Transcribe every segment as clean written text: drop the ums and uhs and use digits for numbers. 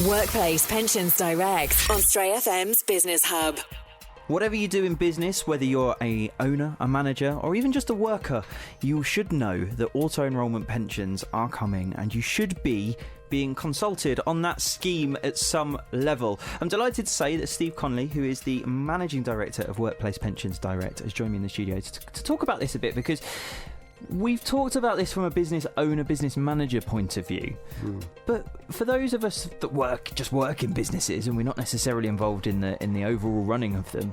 Workplace Pensions Direct on Stray FM's Business Hub. Whatever you do in business, whether you're a owner, a manager, or even just a worker, you should know that auto-enrolment pensions are coming and you should be being consulted on that scheme at some level. I'm delighted to say that Steve Conley, who is the Managing Director of Workplace Pensions Direct, has joined me in the studio to talk about this a bit, because we've talked about this from a business owner, business manager point of view. But for those of us that work in businesses and we're not necessarily involved in the overall running of them,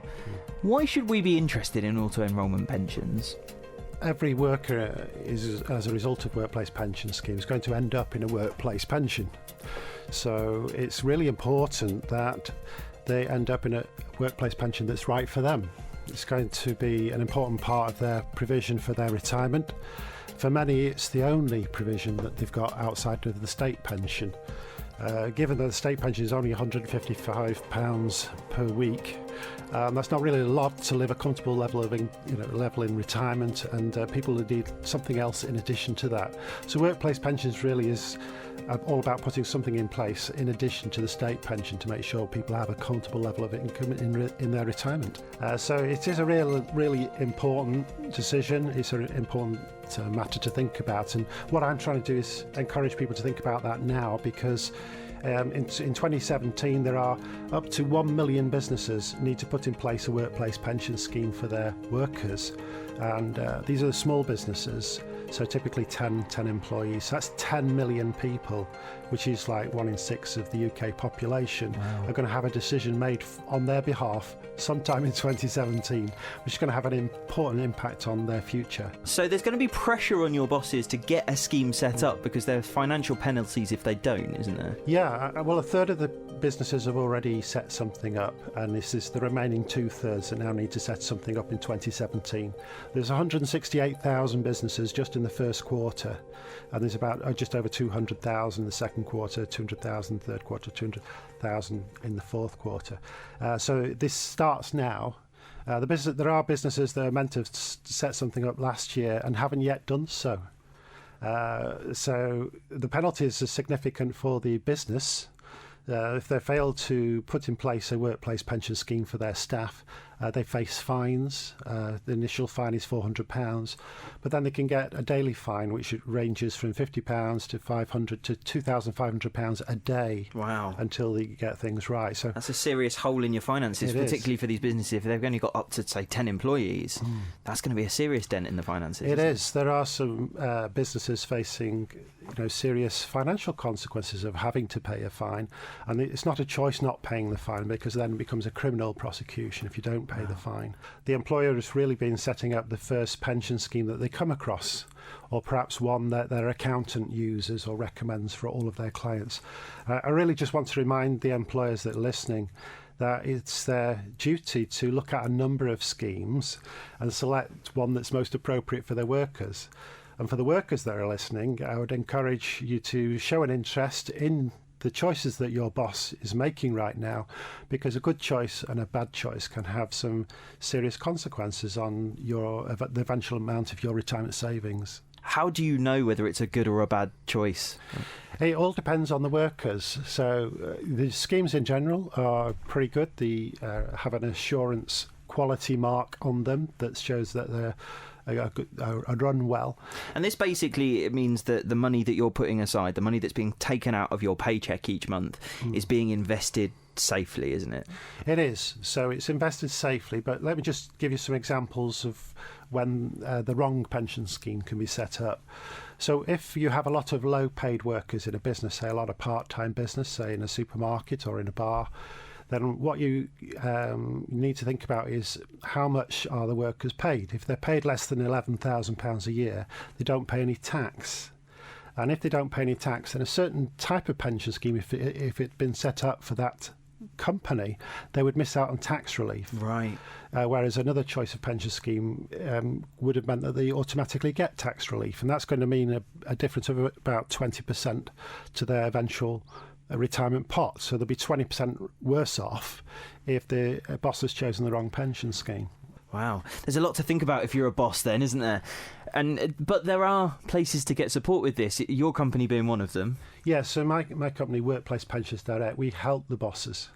why should we be interested in auto-enrolment pensions? Every worker is, as a result of workplace pension schemes, going to end up in a workplace pension. So it's really important that they end up in a workplace pension that's right for them. It's going to be an important part of their provision for their retirement. For many, it's the only provision that they've got outside of the state pension. Given that the state pension is only £155 per week, that's not really a lot to live a comfortable level in retirement, and people need something else in addition to that. So workplace pensions really is all about putting something in place in addition to the state pension to make sure people have a comfortable level of income in their retirement. So it is a really important decision. It's an important matter to think about, and what I'm trying to do is encourage people to think about that now, because in 2017 there are up to 1 million businesses need to put in place a workplace pension scheme for their workers, and these are the small businesses, so typically 10 employees. So that's 10 million people, which is like 1 in 6 of the UK population. Wow. Are going to have a decision made on their behalf sometime in 2017, which is going to have an important impact on their future. So there's going to be pressure on your bosses to get a scheme set up, because there are financial penalties if they don't, isn't there? Yeah, well, a third of the businesses have already set something up, and this is the remaining 2/3 that now need to set something up in 2017. There's 168,000 businesses just in the first quarter, and there's about just over 200,000 in the second quarter, 200,000 third quarter, 200,000 in the fourth quarter. So this starts now. There are businesses that are meant to have set something up last year and haven't yet done so. So the penalties are significant for the business. If they fail to put in place a workplace pension scheme for their staff, they face fines. The initial fine is £400, but then they can get a daily fine, which ranges from £50 to £500 to £2,500 a day. Wow. Until they get things right. So that's a serious hole in your finances, particularly for these businesses. If they've only got up to, say, 10 employees, that's going to be a serious dent in the finances. It is. There are some businesses facing serious financial consequences of having to pay a fine, and it's not a choice not paying the fine, because then it becomes a criminal prosecution if you don't pay the fine. The employer has really been setting up the first pension scheme that they come across, or perhaps one that their accountant uses or recommends for all of their clients. I really just want to remind the employers that are listening that it's their duty to look at a number of schemes and select one that's most appropriate for their workers. And for the workers that are listening, I would encourage you to show an interest in the choices that your boss is making right now, because a good choice and a bad choice can have some serious consequences on the eventual amount of your retirement savings. How do you know whether it's a good or a bad choice? It all depends on the workers. So the schemes in general are pretty good. They have an assurance quality mark on them that shows that they're run well. And this basically, it means that the money that you're putting aside, the money that's being taken out of your paycheck each month, is being invested safely, isn't it? It is. So it's invested safely, but let me just give you some examples of when the wrong pension scheme can be set up. So if you have a lot of low-paid workers in a business, say a lot of part-time business, say in a supermarket or in a bar, then what you need to think about is how much are the workers paid. If they're paid less than £11,000 a year, they don't pay any tax. And if they don't pay any tax, then a certain type of pension scheme, if it'd been set up for that company, they would miss out on tax relief. Right. Whereas another choice of pension scheme would have meant that they automatically get tax relief. And that's going to mean a difference of about 20% to their eventual retirement pot. So they'll be 20% worse off if the boss has chosen the wrong pension scheme. Wow. There's a lot to think about if you're a boss then, isn't there? But there are places to get support with this, your company being one of them. Yeah, so my company, Workplace Pensions Direct, we help the bosses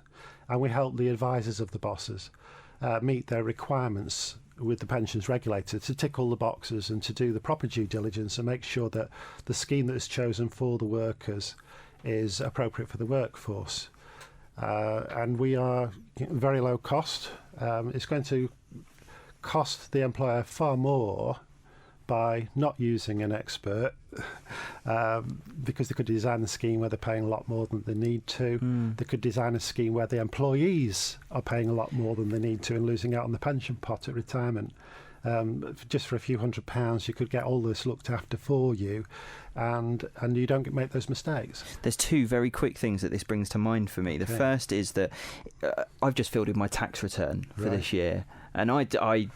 and we help the advisors of the bosses meet their requirements with the pensions regulator to tick all the boxes and to do the proper due diligence and make sure that the scheme that is chosen for the workers is appropriate for the workforce. And we are very low cost. It's going to cost the employer far more by not using an expert because they could design a scheme where they're paying a lot more than they need to. They could design a scheme where the employees are paying a lot more than they need to and losing out on the pension pot at retirement. Just for a few £100s, you could get all this looked after for you, and you don't make those mistakes. There's two very quick things that this brings to mind for me. The first is that I've just filled in my tax return for this year, and I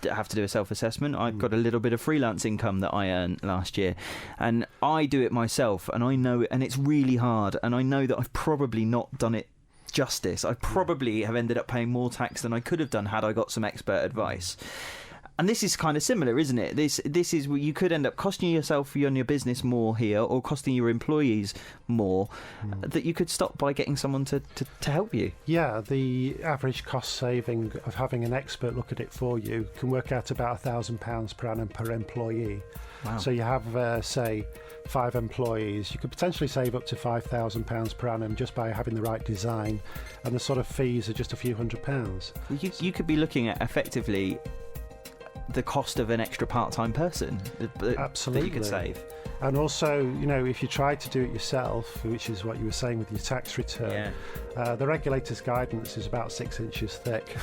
have to do a self-assessment. I've got a little bit of freelance income that I earned last year, and I do it myself, and I know, and it's really hard, and I know that I've probably not done it justice. I probably have ended up paying more tax than I could have done had I got some expert advice. And this is kind of similar, isn't it? This is where you could end up costing yourself and your business more here, or costing your employees more, that you could stop by getting someone to help you. Yeah, the average cost saving of having an expert look at it for you can work out about £1,000 per annum per employee. Wow. So you have, say, 5 employees. You could potentially save up to £5,000 per annum just by having the right design, and the sort of fees are just a few £100s. Well, you could be looking at effectively the cost of an extra part-time person that you could save. And also, if you try to do it yourself, which is what you were saying with your tax return, the regulator's guidance is about 6 inches thick.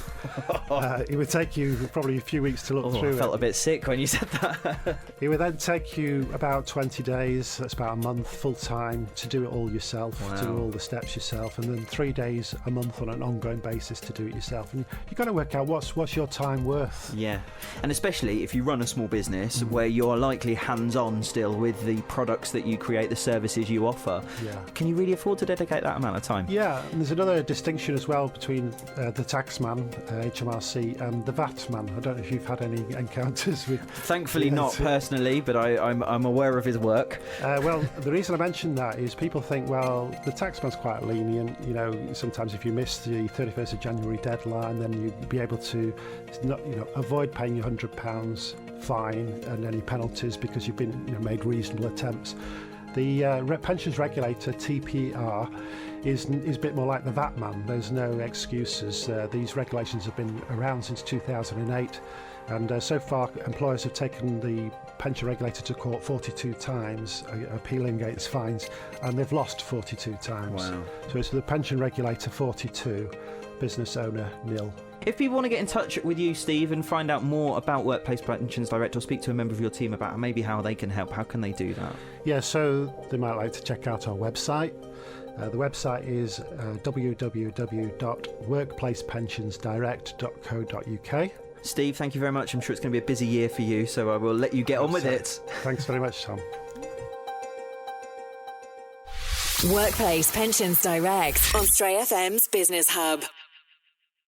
It would take you probably a few weeks to look through it. I felt a bit sick when you said that. It would then take you about 20 days, that's about a month, full-time, to do it all yourself, to do all the steps yourself, and then 3 days a month on an ongoing basis to do it yourself. And you've got to work out what's your time worth. Yeah, and especially if you run a small business where you're likely hands-on still with the products that you create, the services you offer. Can you really afford to dedicate that amount of time? Yeah, and there's another distinction as well between the taxman, HMRC, and the VAT man. I don't know if you've had any encounters with... Thankfully not personally, but I'm aware of his work. Well, the reason I mention that is people think, well, the taxman's quite lenient. Sometimes if you miss the 31st of January deadline, then you'd be able to avoid paying your £100 fine and any penalties because you've been made reasonable attempts. The pensions regulator, TPR, is a bit more like the VAT man. There's no excuses. These regulations have been around since 2008, and so far employers have taken the pension regulator to court 42 times, appealing against fines, and they've lost 42 times. Wow. So it's the pension regulator 42, business owner nil. If people want to get in touch with you, Steve, and find out more about Workplace Pensions Direct, or speak to a member of your team about maybe how they can help, how can they do that? Yeah, so they might like to check out our website. The website is www.workplacepensionsdirect.co.uk. Steve, thank you very much. I'm sure it's going to be a busy year for you, so I will let you get on with it. Thanks very much, Tom. Workplace Pensions Direct on Stray FM's Business Hub.